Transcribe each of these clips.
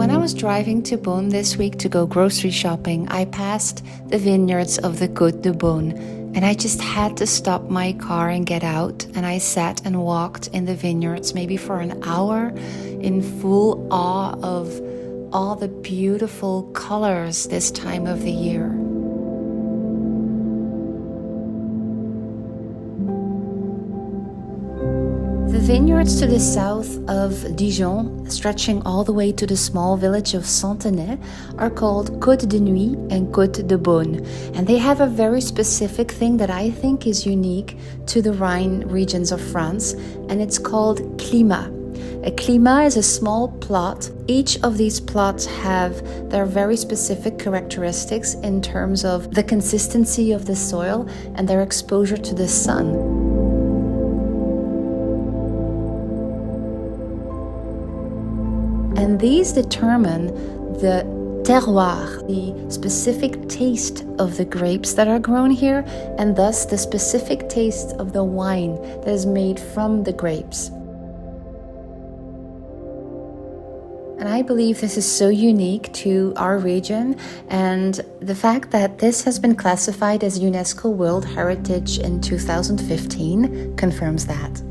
When I was driving to Beaune this week to go grocery shopping, I passed the vineyards of the Côte de Beaune, and I just had to stop my car and get out, and I sat and walked in the vineyards maybe for an hour in full awe of all the beautiful colors this time of the year. The vineyards to the south of Dijon, stretching all the way to the small village of Santenay, are called Côte de Nuit and Côte de Beaune. And they have a very specific thing that I think is unique to the Rhine regions of France, and it's called climat. A climat is a small plot. Each of these plots have their very specific characteristics in terms of the consistency of the soil and their exposure to the sun. And these determine the terroir, the specific taste of the grapes that are grown here, and thus the specific taste of the wine that is made from the grapes. And I believe this is so unique to our region, and the fact that this has been classified as UNESCO World Heritage in 2015 confirms that.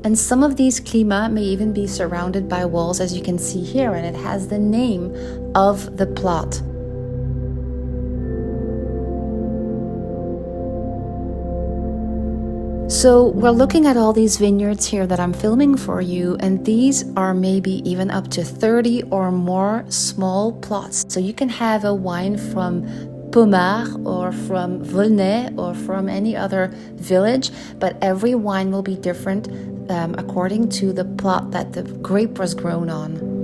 And some of these climats may even be surrounded by walls, as you can see here, and it has the name of the plot. So we're looking at all these vineyards here that I'm filming for you, and these are maybe even up to 30 or more small plots. So you can have a wine from Pommard or from Volnay or from any other village, but every wine will be different according to the plot that the grape was grown on.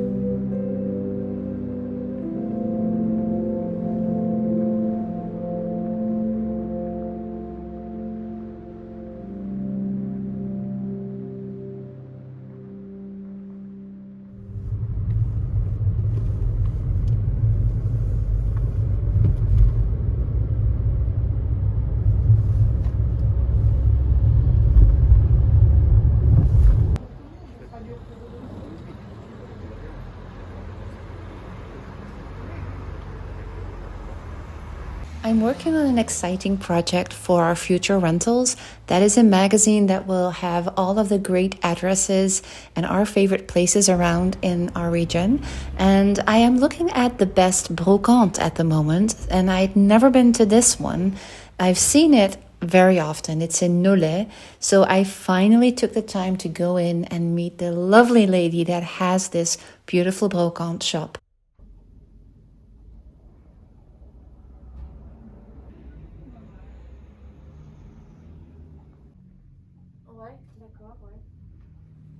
I'm working on an exciting project for our future rentals. That is a magazine that will have all of the great addresses and our favorite places around in our region. And I am looking at the best brocante at the moment, and I'd never been to this one. I've seen it very often. It's in Nolay. So I finally took the time to go in and meet the lovely lady that has this beautiful brocante shop.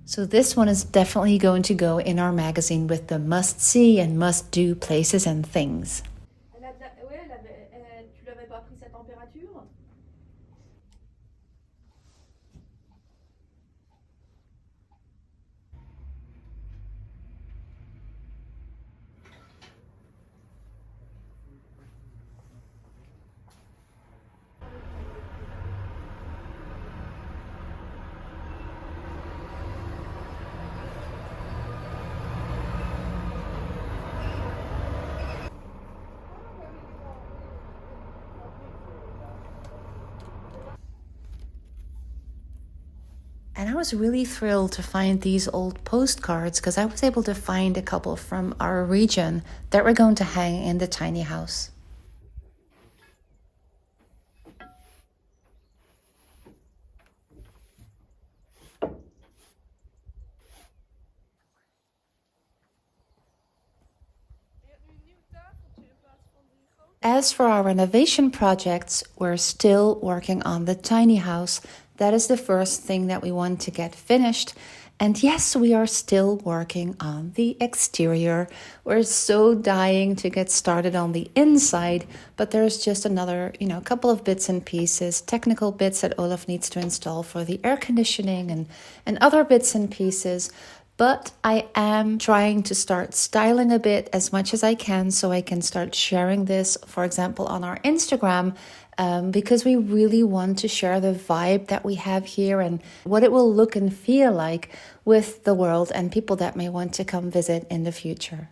So this one is definitely going to go in our magazine with the must-see and must-do places and things. Tu lui avais pas pris sa température? And I was really thrilled to find these old postcards because I was able to find a couple from our region that we're going to hang in the tiny house. As for our renovation projects, we're still working on the tiny house. That is the first thing that we want to get finished. And yes, we are still working on the exterior. We're so dying to get started on the inside, but there's just another, couple of bits and pieces, technical bits that Olaf needs to install for the air conditioning and other bits and pieces. But I am trying to start styling a bit as much as I can so I can start sharing this, for example, on our Instagram, because we really want to share the vibe that we have here and what it will look and feel like with the world and people that may want to come visit in the future.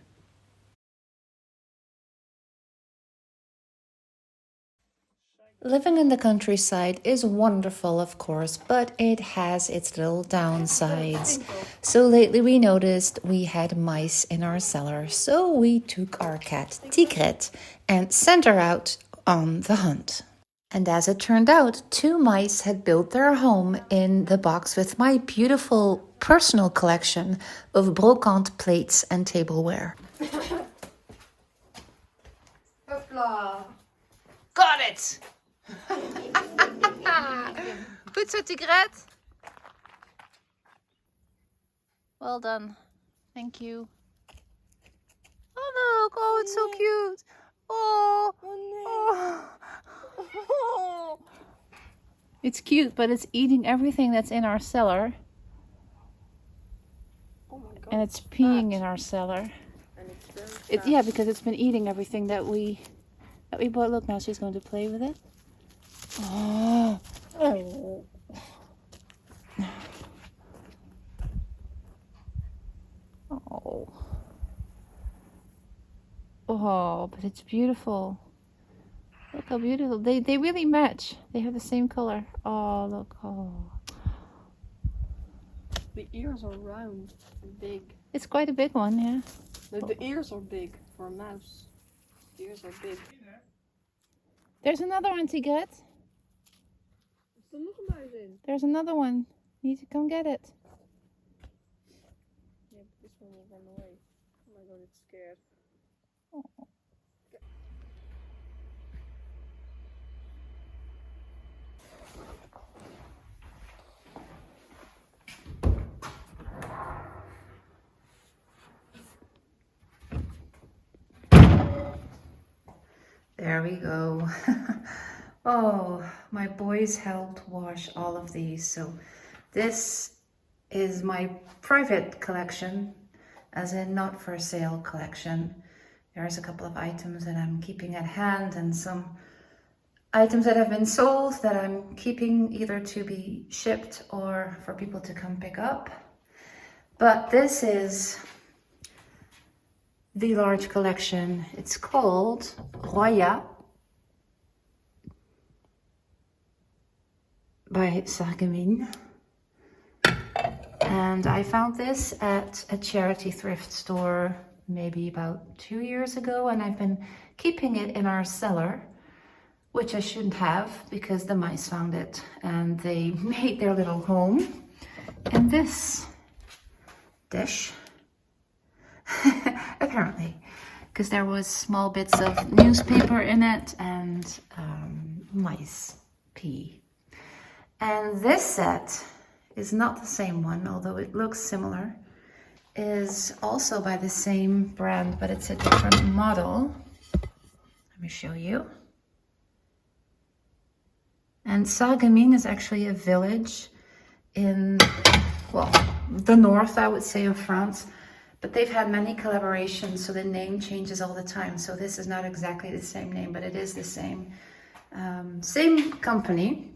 Living in the countryside is wonderful, of course, but it has its little downsides. So lately we noticed we had mice in our cellar, so we took our cat Tigret and sent her out on the hunt. And as it turned out, 2 mice had built their home in the box with my beautiful personal collection of brocante plates and tableware. Got it! Goed zo, Tigret. Well done. Thank you. Oh, look. Oh, it's so cute. Oh. Oh. It's cute, but it's eating everything that's in our cellar. Oh my god. And it's peeing in our cellar. And it's very Yeah, because it's been eating everything that we bought. Look, now she's going to play with it. Oh. Oh. Oh. Oh, but it's beautiful. Look how beautiful. They really match. They have the same color. Oh, look. Oh. The ears are round and big. It's quite a big one, yeah. The ears are big for a mouse. The ears are big. There's another one, Tigret. Er nog een muis in. There's another one. You need to come get it. Yeah, but this one will run away. Oh my god, it's scared. Oh. There we go. Oh, my boys helped wash all of these. So this is my private collection, as in not for sale collection. There's a couple of items that I'm keeping at hand and some items that have been sold that I'm keeping either to be shipped or for people to come pick up. But this is the large collection. It's called Roya by Sargemine. And I found this at a charity thrift store maybe about 2 years ago, and I've been keeping it in our cellar, which I shouldn't have because the mice found it and they made their little home in this dish. Apparently, because there was small bits of newspaper in it and mice pee. And this set is not the same one, although it looks similar. Is also by the same brand, but it's a different model. Let me show you. And Sarreguemines is actually a village in, well, the north, I would say, of France. But they've had many collaborations, so the name changes all the time. So this is not exactly the same name, but it is the same company.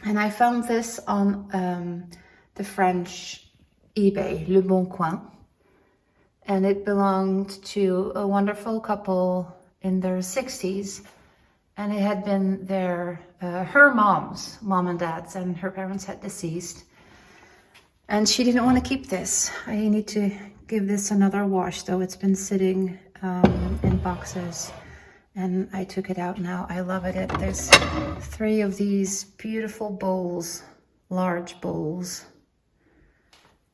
And I found this on the French eBay, Le Bon Coin. And it belonged to a wonderful couple in their 60s. And it had been her mom's mom and dad's, and her parents had deceased. And she didn't want to keep this. I need to give this another wash, though. It's been sitting in boxes. And I took it out now. I love it. There's 3 of these beautiful bowls, large bowls.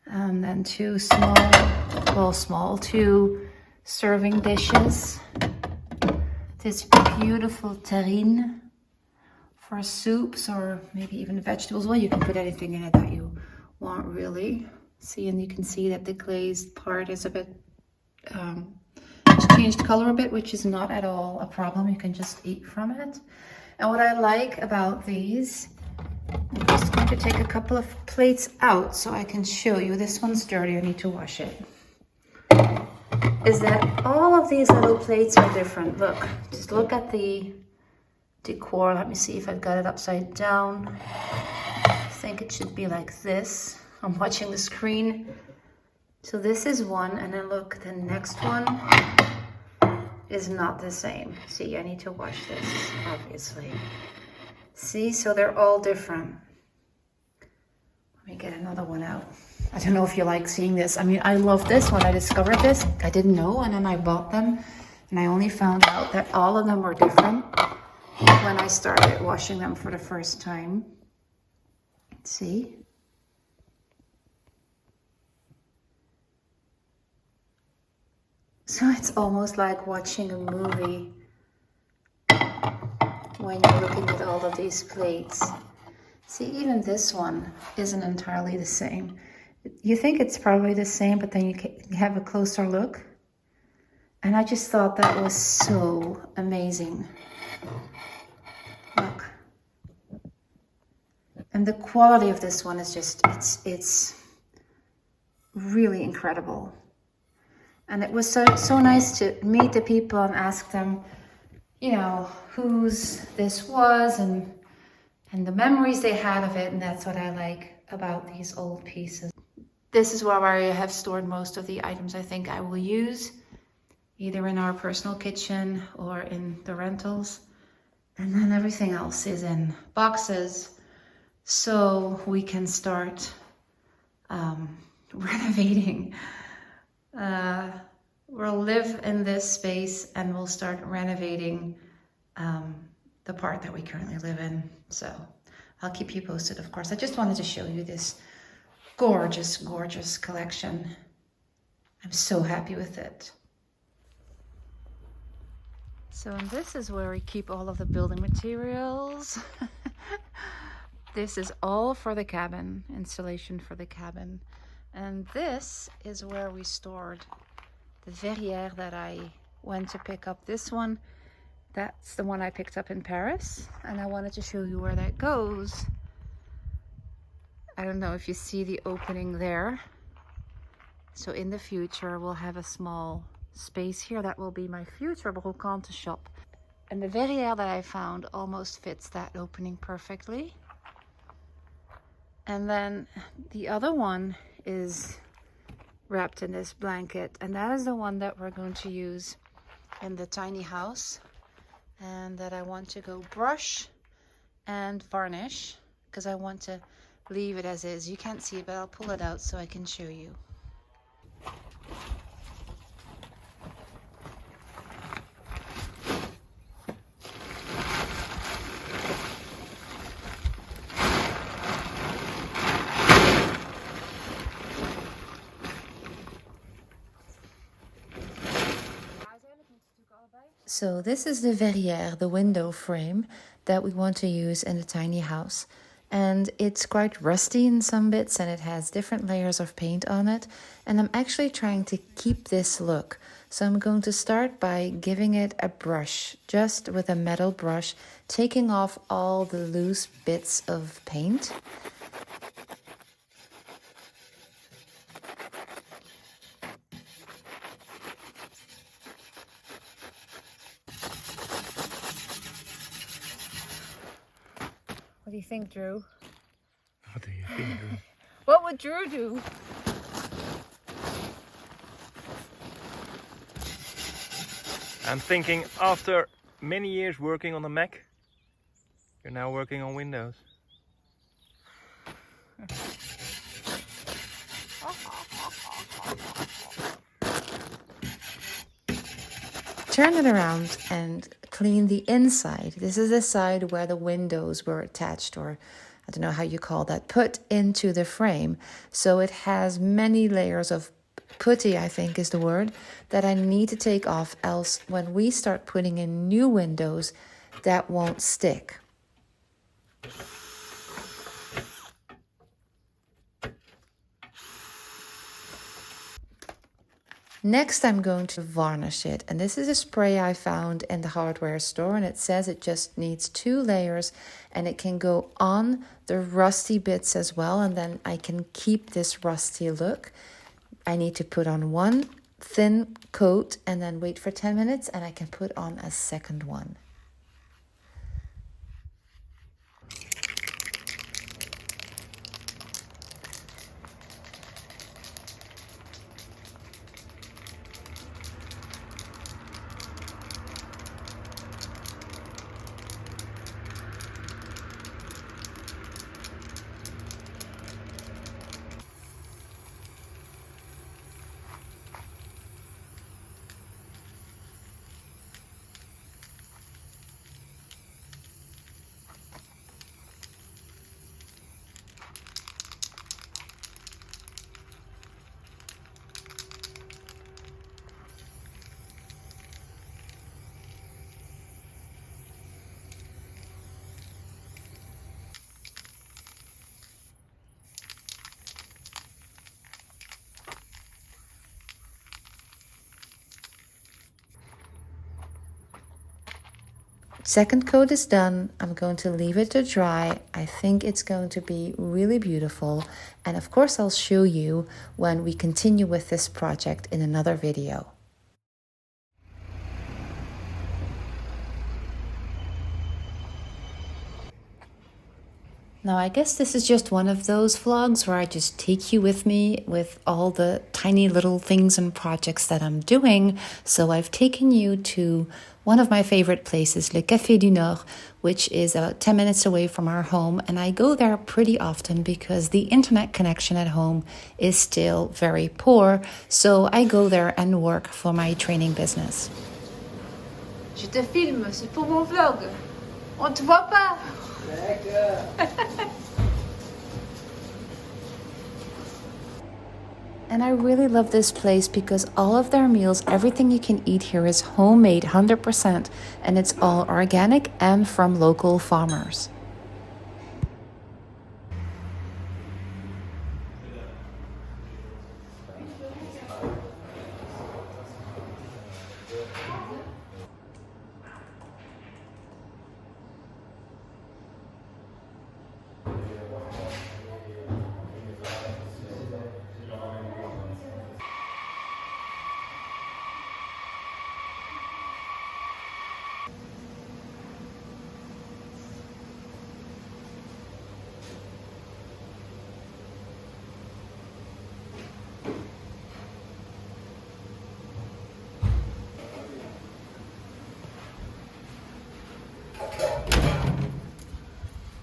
And then 2 2 serving dishes. This beautiful terrine for soups or maybe even vegetables. Well, you can put anything in it that you want, really. See, and you can see that the glazed part is a bit, it's changed color a bit, which is not at all a problem. You can just eat from it. And what I like about these, I'm just going to take a couple of plates out so I can show you. This one's dirty, I need to wash it. Is that all of these little plates are different. Look, just look at the decor. Let me see if I've got it upside down. I think it should be like this. I'm watching the screen. So this is one, and then look, the next one is not the same. See, I need to wash this, obviously. See, so they're all different. Let me get another one out. I don't know if you like seeing this. I mean, I love this. When I discovered this, I didn't know, and then I bought them, and I only found out that all of them were different when I started washing them for the first time. See? So it's almost like watching a movie when you're looking at all of these plates. See, even this one isn't entirely the same. You think it's probably the same, but then you can have a closer look. And I just thought that was so amazing. Look. And the quality of this one is just, it's really incredible. And it was so nice to meet the people and ask them, you know, whose this was and the memories they had of it. And that's what I like about these old pieces. This is where I have stored most of the items I think I will use, either in our personal kitchen or in the rentals. And then everything else is in boxes, so we can start renovating. We'll live in this space and we'll start renovating the part that we currently live in. So I'll keep you posted, of course. I just wanted to show you this gorgeous, gorgeous collection. I'm so happy with it. So, and this is where we keep all of the building materials. This is all for the cabin, installation for the cabin. And this is where we stored the verrière that I went to pick up. This one, that's the one I picked up in Paris. And I wanted to show you where that goes. I don't know if you see the opening there. So in the future, we'll have a small space here. That will be my future brocante shop. And the verrière that I found almost fits that opening perfectly. And then the other one is wrapped in this blanket, and that is the one that we're going to use in the tiny house, and that I want to go brush and varnish because I want to leave it as is. You can't see it, but I'll pull it out so I can show you. So this is the verrière, the window frame that we want to use in the tiny house. And it's quite rusty in some bits and it has different layers of paint on it. And I'm actually trying to keep this look. So I'm going to start by giving it a brush, just with a metal brush, taking off all the loose bits of paint. What do you think, Drew? What do you think, Drew? What would Drew do? I'm thinking after many years working on a Mac, you're now working on Windows. Turn it around and clean the inside. This is the side where the windows were attached, or I don't know how you call that, put into the frame. So it has many layers of putty, I think is the word, that I need to take off, else when we start putting in new windows, that won't stick. Next, I'm going to varnish it. And this is a spray I found in the hardware store. And it says it just needs 2 layers. And it can go on the rusty bits as well. And then I can keep this rusty look. I need to put on 1 thin coat and then wait for 10 minutes. And I can put on a second one. Second coat is done. I'm going to leave it to dry. I think it's going to be really beautiful. And of course, I'll show you when we continue with this project in another video. Now, I guess this is just one of those vlogs where I just take you with me with all the tiny little things and projects that I'm doing. So I've taken you to one of my favorite places, Le Café du Nord, which is about 10 minutes away from our home. And I go there pretty often because the internet connection at home is still very poor. So I go there and work for my training business. Je te filme, c'est pour mon vlog. On te voit pas. And I really love this place because all of their meals, everything you can eat here is homemade 100%, and it's all organic and from local farmers.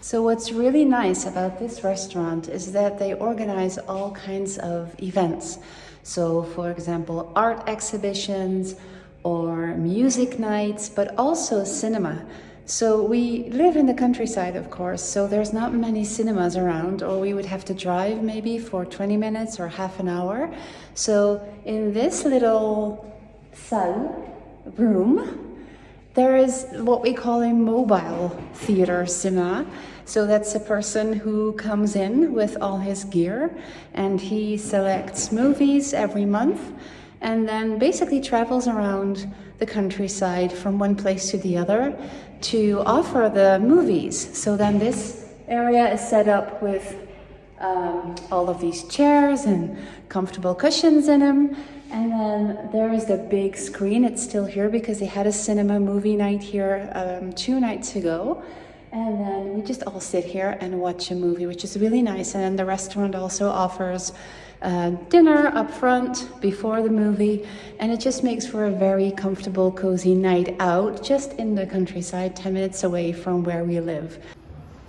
So what's really nice about this restaurant is that they organize all kinds of events. So for example, art exhibitions or music nights, but also cinema. So we live in the countryside, of course, so there's not many cinemas around, or we would have to drive maybe for 20 minutes or half an hour. So in this little salle room, there is what we call a mobile theater cinema. So that's a person who comes in with all his gear and he selects movies every month and then basically travels around the countryside from one place to the other to offer the movies. So then this area is set up with all of these chairs and comfortable cushions in them. And then there is the big screen. It's still here because they had a cinema movie night here 2 nights ago. And then we just all sit here and watch a movie, which is really nice. And then the restaurant also offers dinner up front before the movie. And it just makes for a very comfortable, cozy night out just in the countryside, 10 minutes away from where we live.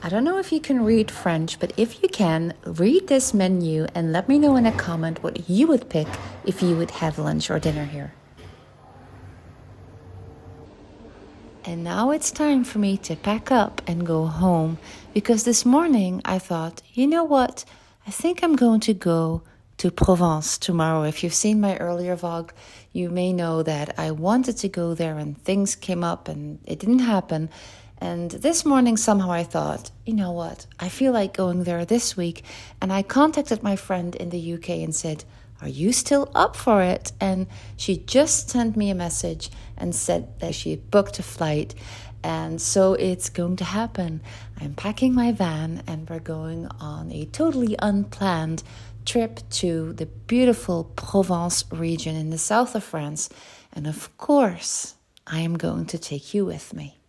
I don't know if you can read French, but if you can, read this menu and let me know in a comment what you would pick if you would have lunch or dinner here. And now it's time for me to pack up and go home, because this morning I thought, you know what, I think I'm going to go to Provence tomorrow. If you've seen my earlier vlog, you may know that I wanted to go there and things came up and it didn't happen. And this morning somehow I thought, you know what, I feel like going there this week. And I contacted my friend in the UK and said, Are you still up for it? And she just sent me a message and said that she had booked a flight. And so it's going to happen. I'm packing my van and we're going on a totally unplanned trip to the beautiful Provence region in the south of France. And of course, I am going to take you with me.